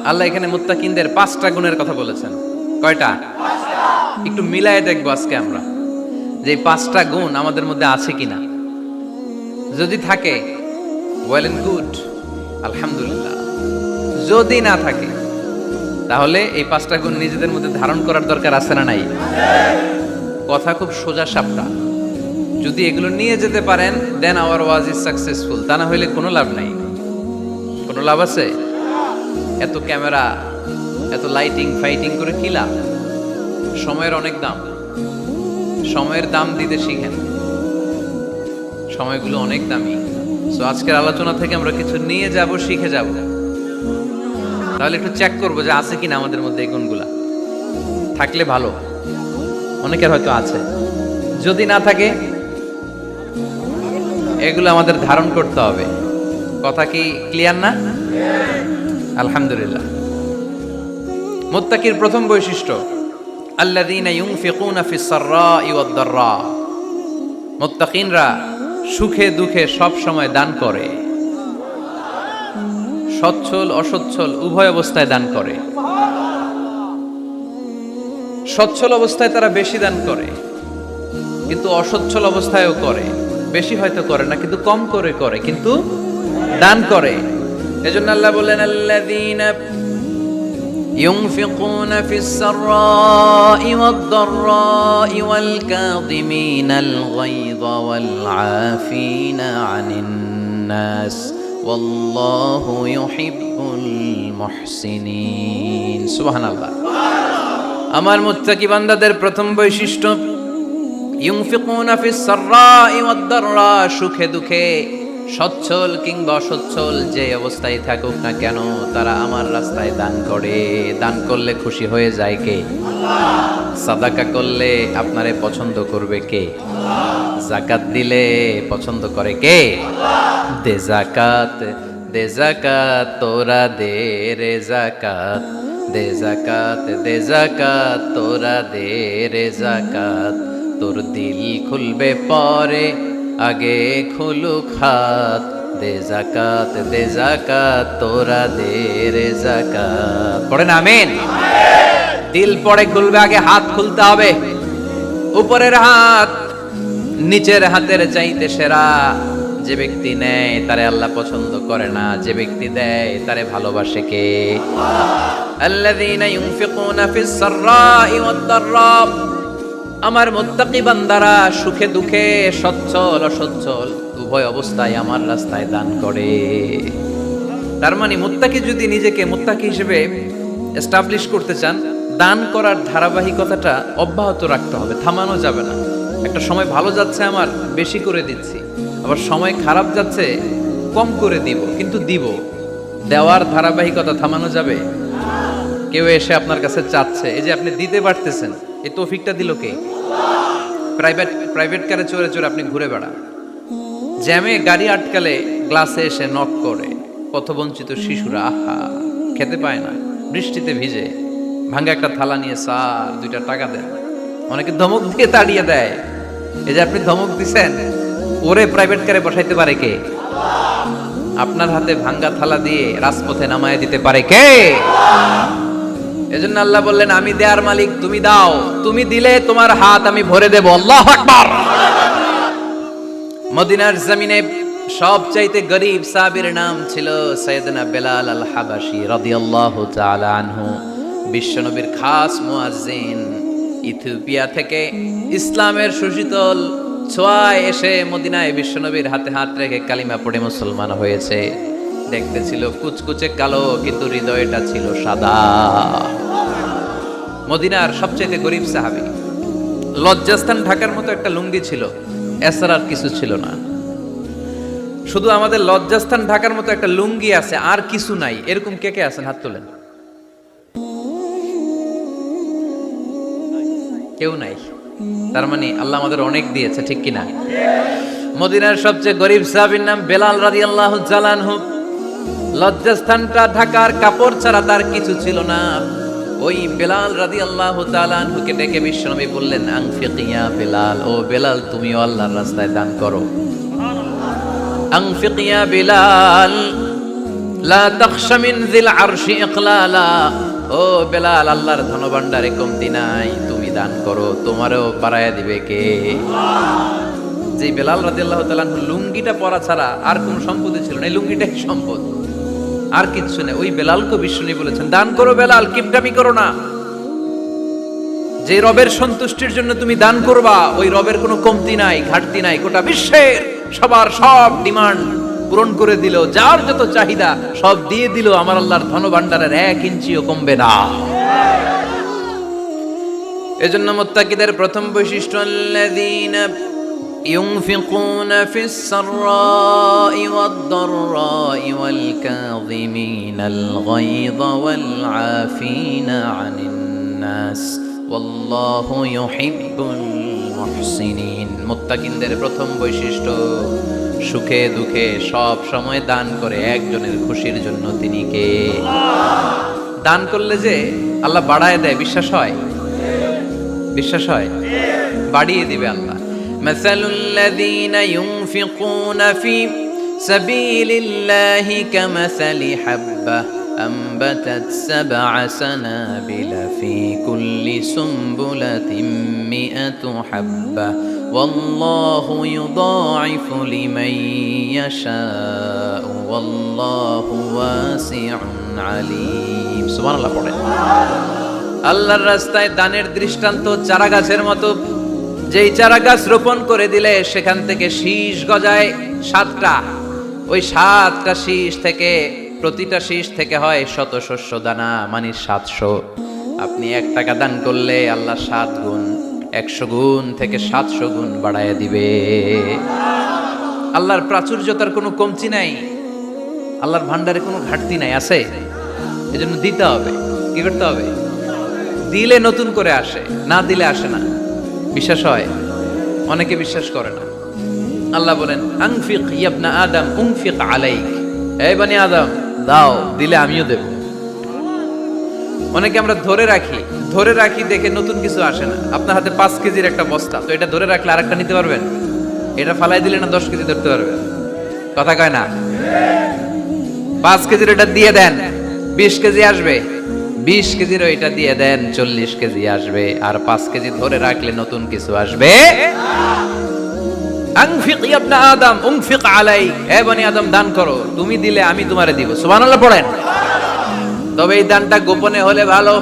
আল্লাহ এখানে মুত্তাকিনদের 5টা গুণের কথা বলেছেন। কয়টা? একটু মিলায়ে দেখবো আজকে আমরা যে এই 5টা গুণ আমাদের মধ্যে আছে কিনা। যদি থাকে ওয়েল এন্ড গুড, আলহামদুলিল্লাহ। যদি না থাকে তাহলে এই 5টা গুণ নিজেদের মধ্যে ধারণ করার দরকার আছে না নাই? কথা খুব সোজা সাপটা। যদি এগুলো নিয়ে যেতে পারেন দেন আওয়ার ওয়াজ ইজ সাকসেসফুল, তা না হইলে কোনো লাভ নাই। কোনো লাভ আছে? এত ক্যামেরা, এত লাইটিং ফাইটিং করে কি লাভ? সময়ের অনেক দাম। সময়ের দাম দিতে শিখেন, সময়গুলো অনেক দামি। সো আজকের আলোচনা থেকে আমরা কিছু নিয়ে যাব, শিখে যাব। তাহলে একটু চেক করবো যে আছে কিনা আমাদের মধ্যে এই গুণগুলা। থাকলে ভালো, অনেকের হয়তো আছে। যদি না থাকে এগুলো আমাদের ধারণ করতে হবে। কথা কি ক্লিয়ার না? আলহামদুলিল্লাহ। মুত্তাকির প্রথম বৈশিষ্ট্য আল্লাযীনা ইউনফিকুনা ফিস সাররাই ওয়াদ দাররা। মুত্তাকিনরা সুখে দুঃখে সব সময় দান করে, সচ্ছল অসচ্ছল উভয় অবস্থায় দান করে। সচ্ছল অবস্থায় তারা বেশি দান করে, কিন্তু অসচ্ছল অবস্থায়ও করে। বেশি হয়তো করে না, কিন্তু কম করে করে, কিন্তু দান করে। এজন্য আল্লাহ বললেন আল্লাযীনা ইউনফিকুনা ফিস সাররাই ওয়াদ দাররাই ওয়াল কাযিমিনাল গায়যা ওয়াল আফিনা আনিন নাস ওয়াল্লাহু ইউহিব্বুল মুহসিনিন। সুবহানাল্লাহ। আমার মুত্তাকি বান্দাদের প্রথম বৈশিষ্ট্য ইউনফিকুনা ফিস সাররাই ওয়াদ দাররা। সুখে দুঃখে সচ্ছল কিংবা অসচ্ছল যে অবস্থায় থাকুক না কেন তারা আমার রাস্তায় দান করে। দান করলে খুশি হয়ে যায় কে? সাদাকা করলে আপনারে পছন্দ করবে কে? যাকাত দিলে পছন্দ করে কে? দে যাকাত, দে যাকাত তোরা দে রে যাকাত, দে যাকাত, দে যাকাত তোরা দে রে যাকাত। তোর দিল খুলবে পরে আগে খুলুক হাত, দে যাকাত, দে যাকাত তোরা দে রে যাকাত। পড়েন আমিন। দিল পরে খুলবে, আগে হাত খুলতে হবে। উপরের হাত নিচের হাতের চাইতে সেরা। যে ব্যক্তি নেয় তারে আল্লাহ পছন্দ করে না, যে ব্যক্তি দেয় তারে ভালোবাসে কে? আল্লাযীনা ইউনফিকুনা ফিস সাররাই ওয়াদ দাররা। আমার মুত্তাকি বান্দারা সুখে দুঃখে সচ্ছল অসচ্ছল উভয় অবস্থায় আমার রাস্তায় দান করে। তার মানে মুত্তাকি যদি নিজেকে মুত্তাকি হিসেবে এস্টাবলিশ করতে চান, দান করার ধারাবাহিকতাটা অব্যাহত রাখতে হবে, থামানো যাবে না। একটা সময় ভালো যাচ্ছে আমার, বেশি করে দিচ্ছি, আবার সময় খারাপ যাচ্ছে, কম করে দিব, কিন্তু দিব। দেওয়ার ধারাবাহিকতা থামানো যাবে? কেউ এসে আপনার কাছে চাচ্ছে, এই যে আপনি দিতে পারতেছেন, এই তৌফিকটা দিল কে? প্রাইভেট কারে চড়ে চড়ে আপনি ঘুরে বেড়ান, জ্যামে গাড়ি আটকালে গ্লাসে এসে নক করে, পথবঞ্চিত শিশুরা আহা খেতে পায় না, বৃষ্টিতে ভিজে ভাঙ্গা একটা থালা নিয়ে স্যার 2টা টাকা দেন। অনেকে ধমক দিয়ে তাড়িয়ে দেয়। এই যে আপনি ধমক দিছেন, ওরে প্রাইভেট কারে বসাইতে পারে কে? আপনার হাতে ভাঙ্গা থালা দিয়ে রাজপথে নামায় দিতে পারে কে? এজন্য আল্লাহ বললেন আমি দেয়ার মালিক, তুমি দাও। তুমি দিলে তোমার হাত আমি ভরে দেব। আল্লাহু আকবার। মদিনার জমিনে সবচাইতে গরীব সাহাবীর নাম ছিল সাইয়েদনা বেলাল আল হাবাশী রাদিয়াল্লাহু তাআলা আনহু। বিশ্বনবীর খাস মুয়াজ্জিন। ইথিওপিয়া থেকে ইসলামের সুশীতল ছোঁয়ায় এসে মদিনায় বিশ্বনবীর হাতে হাত রেখে কালিমা পড়ে মুসলমান হয়েছে। দেখতে ছিল কুচকুচে কালো, কিন্তু হৃদয়টা ছিল সাদা। মদিনার সবচেয়ে গরীব সাহাবী। লজ্জাস্থান ঢাকার মতো একটা লুঙ্গি ছিল, এছাড়া আর কিছু ছিল না। শুধু আমাদের লজ্জাস্থান ঢাকার মতো একটা লুঙ্গি আছে, আর কিছু নাই। এরকম কে কে আছেন? হাত তোলেন। কেউ নাই। তার মানে আল্লাহ আমাদের অনেক দিয়েছে, ঠিক কিনা? মদিনার সবচেয়ে গরীব সাহাবীর নাম বেলাল রাদিয়াল্লাহু তাআলা আনহু। লজ্জাস্থানটা ঢাকার কাপড় ছাড়া তার কিছু ছিল না। ওই বেলাল রাদিয়াল্লাহু তাআলা আনহুকে ডেকে বিশ্বনবী বললেন আনফিক ইয়া বেলাল, ও বেলাল তুমিও আল্লাহর রাস্তায় দান করো। আনফিক ইয়া বেলাল, লা তাখশা মিন যিল আরশি ইকলালা, ও বেলাল, আল্লাহর ধনভাণ্ডারে কমতি নাই, তুমি দান করো, তোমারও বাড়ায়া দিবে কে? যে বেলাল রাদিয়াল্লাহু তাআলা লুঙ্গিটা পরা ছাড়া আর কোন সম্পত্তি ছিল না, এই লুঙ্গিটাই সম্পদ, আর কিচ্ছু নেই। ওই বেলালকে বিষ্ণু বলেছেন, দান করো বেলাল, কিপটামি করো না। যে রবের সন্তুষ্টির জন্য তুমি দান করবা, ওই রবের কোনো কমতি নাই, ঘাটতি নাই। গোটা বিশ্বের সবার সব ডিমান্ড পূরণ করে দিল, যার যত চাহিদা সব দিয়ে দিল, আমার আল্লাহর ধনভাণ্ডারের 1 ইঞ্চিও কমবে না। এজন্য মুত্তাকিদের প্রথম বৈশিষ্ট্য, আল্লাযীনা ইউনফিকুনা ফিস সাররাই ওয়াদ দাররাই ওয়াল কাযিমিনাল গায়যা ওয়াল আফিনা আনিন নাস ওয়াল্লাহু ইউহিব্বুল মুহসিনিন। মুত্তাকিনদের প্রথম বৈশিষ্ট্য, সুখে দুঃখে সব সময় দান করে একজনের খুশির জন্য। তিনি কে? দান করলে যে আল্লাহ বাড়ায় দেয়, বিশ্বাস হয়? বিশ্বাস হয়? বাড়িয়ে দিবে আল্লাহ। মাসালুল লাযীনা ইউনফিকুনা ফি সাবিলিল্লাহি কামাসালি হাব্বা أنبتت 7 سنابل في كل سنبلة 100 حبة والله يضاعف لمن يشاء والله واسع عليم। সুবহানাল্লাহ পড়েন। আল্লাহর রাস্তায় দানের দৃষ্টান্ত চারা গাছের মতো। যেই চারা গাছ রোপণ করে দিলে সেখান থেকে শীষ গজায় 7টা, ওই 7টা শীষ থেকে, প্রতিটা শীষ থেকে হয় শত শস্য দানা, মানে 700। আপনি 1 টাকা দান করলে আল্লাহ 7 গুণ, 100 গুণ থেকে 700 গুণ বাড়ায় দিবে। আল্লাহর প্রাচুর্যতার কোনো কমতি নাই, আল্লাহর ভান্ডারে কোনো ঘাটতি নাই, আছে? এজন্য দিতে হবে। কি করতে হবে? দিলে নতুন করে আসে, না দিলে আসে না। বিশ্বাস হয়? অনেকে বিশ্বাস করে না। আল্লাহ বলেন, আনফিক ইয়া আদম উনফিক আলাইক, এই বনি আদম দাও, দিলে আমিও দেব। অনেকে আমরা ধরে রাখি দেখে নতুন কিছু আসে না। আপনার হাতে 5 কেজির একটা বস্তা, তো এটা ধরে রাখলে আরেকটা নিতে পারবেন? এটা ফালাই দিলে না 10 কেজি ধরতে পারবেন? কথা কয় না? 5 কেজির এটা দিয়ে দেন, 20 কেজি আসবে। 20 কেজির ওইটা দিয়ে দেন, 40 কেজি আসবে। আর 5 কেজি ধরে রাখলে নতুন কিছু আসবে। আনফিক ইয়া ইবনা আদম উনফিক আলাইক, হে বনি আদম দান করো, তুমি দিলে আমি তোমারে দিব। সুবহানাল্লাহ পড়েন। তবে এই দানটা গোপনে হলে ভালো,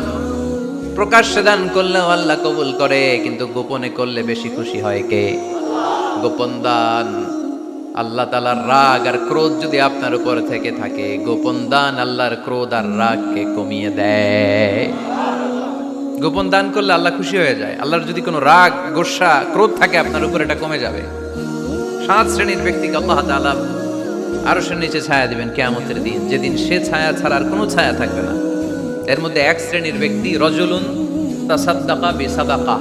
প্রকাশ্যে দান করলেও আল্লাহ কবুল করে, কিন্তু গোপনে করলে বেশি খুশি হয় কে? গোপন দান, আল্লাহ তাআলার রাগ আর ক্রোধ যদি আপনার উপর থেকে থাকে, গোপন দান আল্লাহর ক্রোধ আর রাগকে কমিয়ে দেয়। গোপন দান করলে আল্লাহ খুশি হয়ে যায়। আল্লাহর যদি কোনো রাগ, গোসা, ক্রোধ থাকে আপনার উপর, এটা কমে যাবে। 7 শ্রেণীর ব্যক্তিকে আল্লাহ তাআলা আরশের নিচে ছায়া দিবেন কিয়ামতের দিন, যেদিন সে ছায়া ছাড়া আর কোনো ছায়া থাকবে না। এর মধ্যে 1 শ্রেণীর ব্যক্তি, রজুলুন তাসাদ্দাকা বিসাদাকা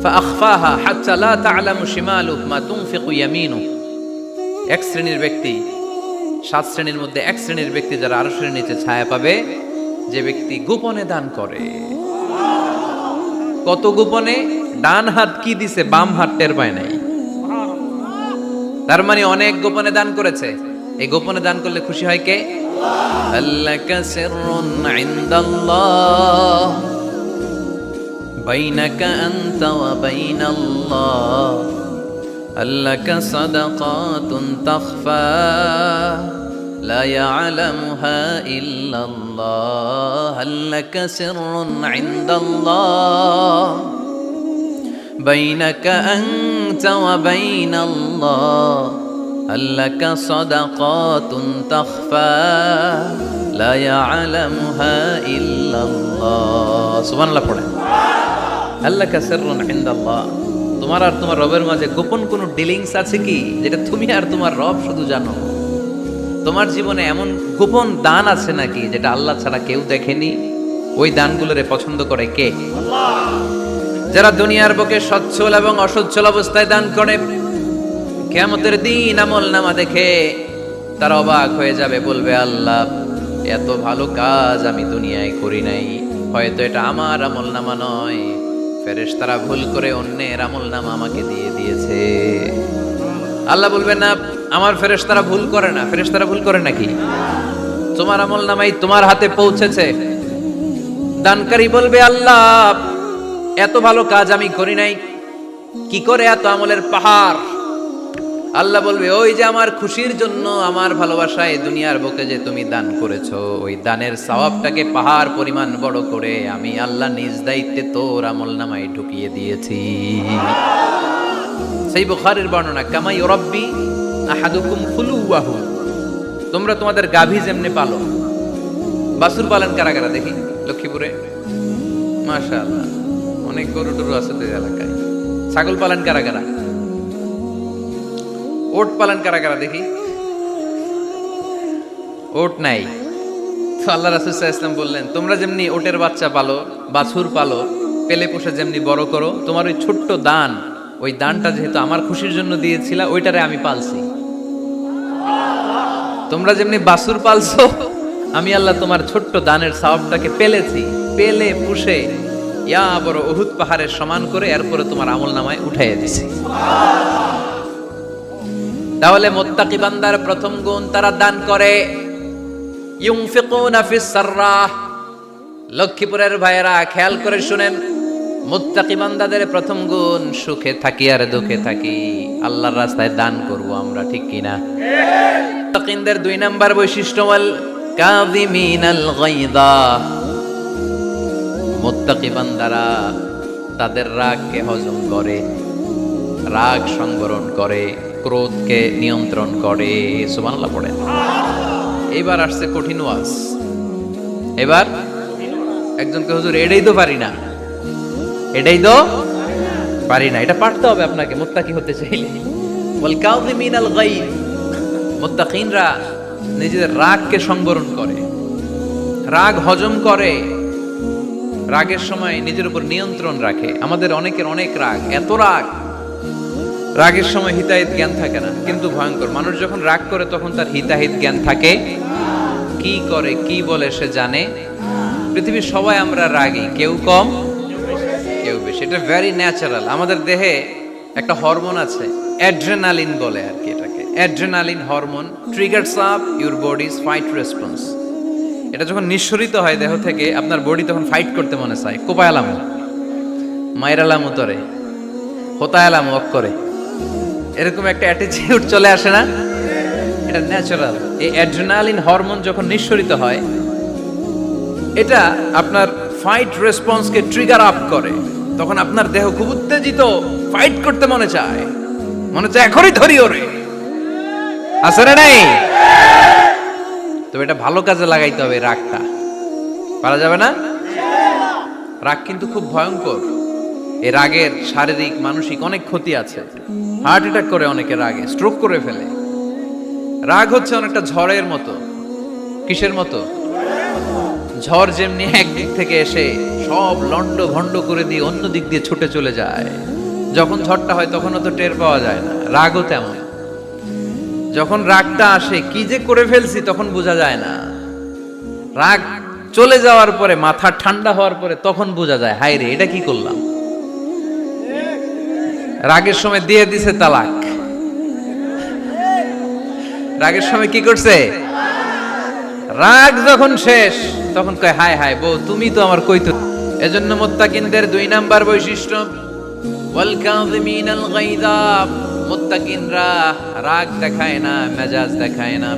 ফাআখফাহা হাত্তা লা তা'লামু শিমালুহু মা তুনফিকু ইয়ামিনুহু। 1 শ্রেণীর ব্যক্তি, 7 শ্রেণীর মধ্যে 1 শ্রেণীর ব্যক্তি যারা আরশের নিচে ছায়া পাবে, যে ব্যক্তি গোপনে দান করে। কত গোপনে? ডান হাত কি দিছে, বাম হাত টের পায় নাই। তার মানে অনেক গোপনে দান করেছে। এই গোপনে দান করলে খুশি হয় কে? আল্লাকা সিররুন ইনদাল্লাহ বাইনাকা আনতা ওয়া বাইনাল্লাহ, আল্লাকা সাদাকাতুন তাখফা লা ইয়ালামুহা ইল্লাল্লাহ, আল্লাকা সিররুন ইনদাল্লাহ بينك أنت وبين الله لك صدقات تخفى لا يعلمها إلا الله سبحان الله পড়ে لك سر عند الله। তোমার আর তোমার রবের মাঝে গোপন কোনো ডিলিংস আছে কি, যেটা তুমি আর তোমার রব শুধু জানো? তোমার জীবনে এমন গোপন দান আছে নাকি যেটা আল্লাহ ছাড়া কেউ দেখেনি? ওই দানগুলোরে পছন্দ করে কে? আল্লাহ। যারা দুনিয়ার বুকে সচ্ছল এবং অসচ্ছল অবস্থায় দান করে, কিয়ামতের দিন আমলনামা দেখে তারা অবাক হয়ে যাবে, বলবে আল্লাহ এত ভালো কাজ আমি দুনিয়ায় করি নাই, হয়তো এটা আমার আমলনামা নয়, ফেরেশতারা ভুল করে অন্যের আমলনামা আমাকে দিয়ে দিয়েছে। আল্লাহ বলবেন না আমার ফেরেশতারা ভুল করে না। ফেরেশতারা ভুল করে নাকি? তোমার আমলনামাই তোমার হাতে পৌঁছেছে। দানকারী বলবে, আল্লাহ এত ভালো কাজ আমি করি নাই, কি করে এত আমলের পাহাড়? আল্লাহ বলবে, ওই যে আমার খুশির জন্য, আমার ভালোবাসায় দুনিয়ার বুকে যে তুমি দান করেছো, ওই দানের সওয়াবটাকে পাহাড় পরিমাণ বড় করে আমি আল্লাহ নিজ দায়িত্বে তোর আমলনামায় ঢুকিয়ে দিয়েছি। সেই বুখারীর বর্ণনা, কামা ইউরাব্বি আহাদুকুম ফুলুয়াহু, তোমরা তোমাদের গাভী যেমনে পালো। বাছুর পালন কারা কারা দেখি লক্ষ্মীপুরে? মাশাআল্লাহ, অনেক গরু টরু আছে তো এলাকায়। ছাগল পালন কারা কারা? ওট পালন কারা কারা দেখি? ওট নাই তো আল্লাহ রাসূল সাল্লাল্লাহু আলাইহি ওয়াসাল্লাম বললেন, তোমরা যেমনি ওটের বাচ্চা পালো, বাছুর পালো, পেলে পোষে যেমনি বড় করো, তোমার ওই ছোট্ট দান, ওই দানটা যেহেতু আমার খুশির জন্য দিয়েছিলা, ওইটারে আমি পালছি। তোমরা যেমনি বাছুর পালছো, আমি আল্লাহ তোমার ছোট্ট দানের সওয়াবটাকে পেলেছি, পেলে পুষে ইয়া বড় উহুদ পাহাড়ের সমান করে এরপরে তোমার আমলনামায় উঠাইয়া দিছি। তাহলে মুত্তাকি বান্দার প্রথম গুণ, তারা দান করে। ইউনফিকুনা ফিস সাররাহ। লক্ষ্মীপুরের ভাইয়েরা খেয়াল করে শুনেন, মুত্তাকি বান্দাদের প্রথম গুণ, সুখে থাকি আর দুঃখে থাকি আল্লাহর রাস্তায় দান করব আমরা, ঠিক কিনা? মুত্তাকিনদের 2 নাম্বার বৈশিষ্ট্য ওয়াল কাযিমিনাল গায়যা। মুত্তাকি বান্দারা তাদের রাগকে হজম করে, রাগ সংবরণ করে, ক্রোধকে নিয়ন্ত্রণ করে। সুবহানাল্লাহ পড়েন। এবার আসছে কঠিন ওয়াজ। এবার একজনকে, হুজুর এটাই তো পারি না, এটাই তো পারি না, এটা পারতে হবে আপনাকে মুত্তাকি হতে চাইলে। ওয়াল কাযিমিনাল গায়য, মুত্তাকিনরা নিজেদের রাগকে সংবরণ করে, রাগ হজম করে, রাগের সময় নিজের উপর নিয়ন্ত্রণ রাখে। আমাদের অনেকের অনেক রাগ, এত রাগ, রাগের সময় হিতাহিত জ্ঞান থাকে না, কিন্তু ভয়ঙ্কর। মানুষ যখন রাগ করে তখন তার হিতাহিত জ্ঞান থাকে, কি করে কি বলে সে জানে। পৃথিবীর সবাই আমরা রাগী, কেউ কম কেউ বেশি, এটা ভেরি ন্যাচারাল। আমাদের দেহে একটা হরমোন আছে, অ্যাড্রেনালিন বলে আর কি এটাকে। Adrenaline hormone triggers up your bodies fight response. এটা যখন নিঃসরিত হয় দেহ থেকে, আপনার বডি তখন ফাইট করতে মনে চায়, কোপায়ালাম, মাইরালাম, উতরে হোতায়ালাম অক করে, এরকম একটা অ্যাটিটিউড চলে আসে না? এটা ন্যাচারাল। এই অ্যাড্রেনালিন হরমোন যখন নিঃসরিত হয়, এটা আপনার ফাইট রেসপন্সকে ট্রিগার আপ করে। তখন আপনার দেহ খুব উত্তেজিত, ফাইট করতে মনে চায়, এখনই ধরি ওরে। আসলে নাই তো, এটা ভালো কাজে লাগাইতে হবে। রাগটা পারা যাবে না। রাগ কিন্তু খুব ভয়ঙ্কর। এই রাগের শারীরিক মানসিক অনেক ক্ষতি আছে। হার্ট অ্যাটাক করে অনেকে রাগে, স্ট্রোক করে ফেলে। রাগ হচ্ছে অনেকটা ঝড়ের মতো। কিসের মতো? ঝড় যেমনি একদিক থেকে এসে সব লন্ড ভন্ড করে দিয়ে অন্য দিক দিয়ে ছুটে চলে যায়, যখন ঝড়টা হয় তখনও তো টের পাওয়া যায় না। রাগও তেমন। যখন রাগটা আসে, কি যে করে ফেলছি তখন বোঝা যায় না। রাগ চলে যাওয়ার পরে, মাথা ঠান্ডা হওয়ার পরে তখন বোঝা যায়, হায় রে এটা কি করলাম। রাগের সময় দিয়ে দিছে তালাক। রাগের সময় কি করছে? রাগ যখন শেষ তখন কয়, হায় হায় বউ, তুমি তো আমার কইতো। এজন্য মুত্তাকিনদের 2 নাম্বার বৈশিষ্ট্য, ওয়াল কাযিমিনাল গায়যা। মুত্তাকিনরা রাগ দেখায় না, মেজাজ দেখায় না,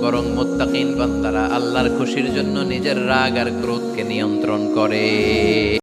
বরং মুত্তাকিন বান্দারা আল্লাহর খুশির জন্য নিজের রাগ আর ক্রোধকে নিয়ন্ত্রণ করে।